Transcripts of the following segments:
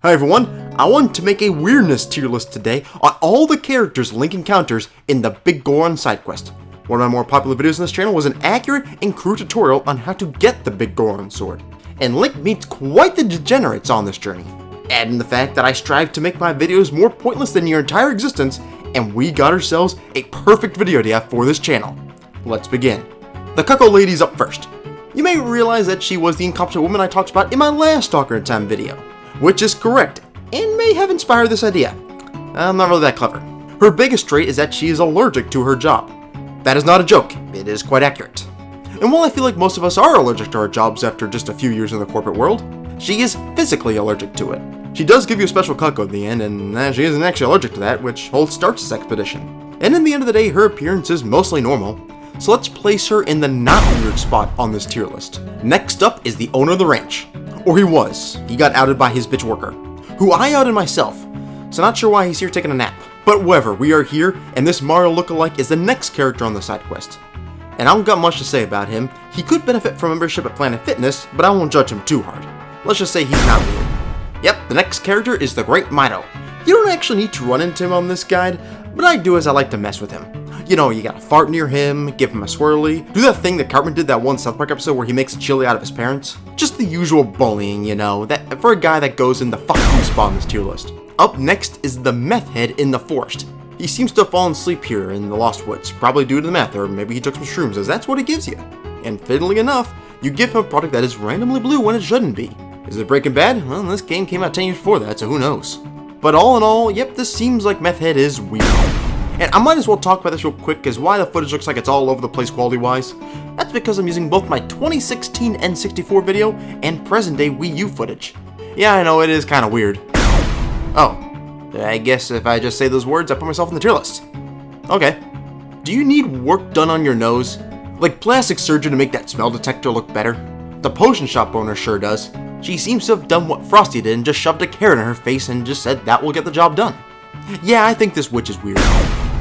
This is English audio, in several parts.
Hi everyone, I want to make a weirdness tier list today on all the characters Link encounters in the Biggoron side quest. One of my more popular videos on this channel was an accurate and crude tutorial on how to get the Biggoron sword, and Link meets quite the degenerates on this journey. Add in the fact that I strive to make my videos more pointless than your entire existence, and we got ourselves a perfect video idea for this channel. Let's begin. The Cuckoo Lady's up first. You may realize that she was the incompetent woman I talked about in my last Ocarina time video, which is correct, and may have inspired this idea. I'm not really that clever. Her biggest trait is that she is allergic to her job. That is not a joke, it is quite accurate. And while I feel like most of us are allergic to our jobs after just a few years in the corporate world, she is physically allergic to it. She does give you a special cuckoo in the end, and she isn't actually allergic to that, which holds starts this expedition. And in the end of the day, her appearance is mostly normal, so let's place her in the not weird spot on this tier list. Next up is the owner of the ranch. Or he was. He got outed by his bitch worker, who I outed myself, so not sure why he's here taking a nap. But whatever, we are here, and this Mario lookalike is the next character on the side quest. And I don't got much to say about him. He could benefit from membership at Planet Fitness, but I won't judge him too hard. Let's just say he's not weird. Yep, the next character is the Great Mito. You don't actually need to run into him on this guide, but I do as I like to mess with him. You know, you gotta fart near him, give him a swirly, do that thing that Cartman did that one South Park episode where he makes a chili out of his parents. Just the usual bullying, you know, that for a guy that goes in the fuck you spot on this tier list. Up next is the meth head in the forest. He seems to have fallen asleep here in the Lost Woods, probably due to the meth, or maybe he took some shrooms, as that's what it gives you. And fiddly enough, you give him a product that is randomly blue when it shouldn't be. Is it Breaking Bad? Well, this game came out 10 years before that, so who knows. But all in all, yep, this seems like meth head is weird. And I might as well talk about this real quick, because why the footage looks like it's all over the place quality-wise, that's because I'm using both my 2016 N64 video and present-day Wii U footage. Yeah, I know, it is kind of weird. Oh, I guess if I just say those words, I put myself in the tier list. Okay. Do you need work done on your nose? Like plastic surgery to make that smell detector look better? The potion shop owner sure does. She seems to have done what Frosty did and just shoved a carrot in her face and just said that will get the job done. Yeah, I think this witch is weird.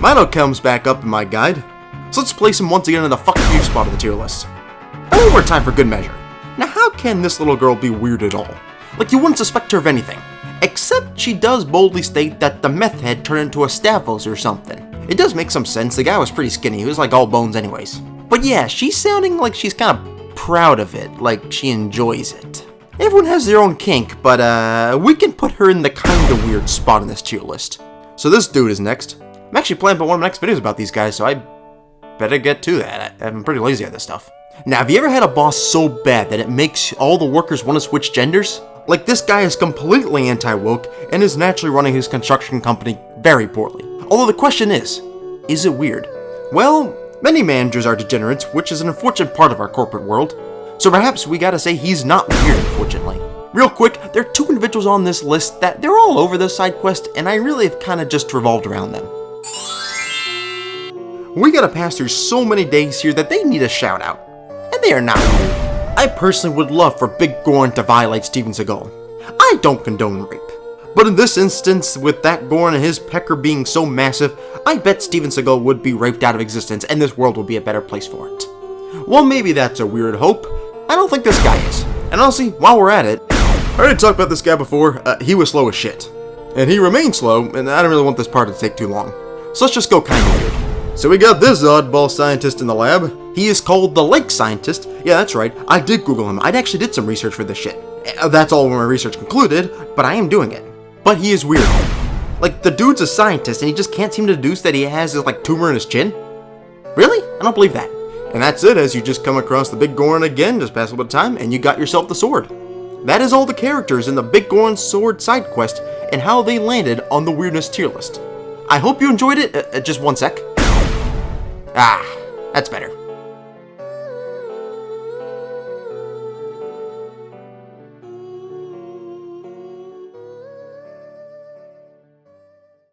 Mito comes back up in my guide, so let's place him once again in the fuck you spot of the tier list. And one more time for good measure. Now how can this little girl be weird at all? Like you wouldn't suspect her of anything. Except she does boldly state that the meth head turned into a Stavros or something. It does make some sense, the guy was pretty skinny, he was like all bones anyways. But yeah, she's sounding like she's kind of proud of it, like she enjoys it. Everyone has their own kink, but we can put her in the kinda weird spot on this tier list. So this dude is next. I'm actually planning to put one of my next videos about these guys, so I better get to that. I'm pretty lazy at this stuff. Now, have you ever had a boss so bad that it makes all the workers want to switch genders? Like this guy is completely anti-woke and is naturally running his construction company very poorly. Although the question is it weird? Well, many managers are degenerates, which is an unfortunate part of our corporate world. So perhaps we gotta say he's not weird, unfortunately. Real quick, there are two individuals on this list that they're all over this side quest, and I really have kind of just revolved around them. We gotta pass through so many days here that they need a shout out. And they are not weird. I personally would love for Biggoron to violate Steven Seagal. I don't condone rape. But in this instance, with that Goron and his pecker being so massive, I bet Steven Seagal would be raped out of existence and this world would be a better place for it. Well, maybe that's a weird hope. I don't think this guy is. And honestly, while we're at it, I already talked about this guy before, he was slow as shit. And he remains slow, and I don't really want this part to take too long. So let's just go kinda weird. So we got this oddball scientist in the lab. He is called the Lake Scientist. Yeah, that's right, I did Google him. I actually did some research for this shit. That's all when my research concluded, but I am doing it. But he is weird. Like, the dude's a scientist, and he just can't seem to deduce that he has this, like, tumor in his chin? Really? I don't believe that. And that's it, as you just come across the Biggoron again, just pass a little bit of time, and you got yourself the sword. That is all the characters in the Biggoron Sword side quest, and how they landed on the weirdness tier list. I hope you enjoyed it. Just one sec. Ah, that's better.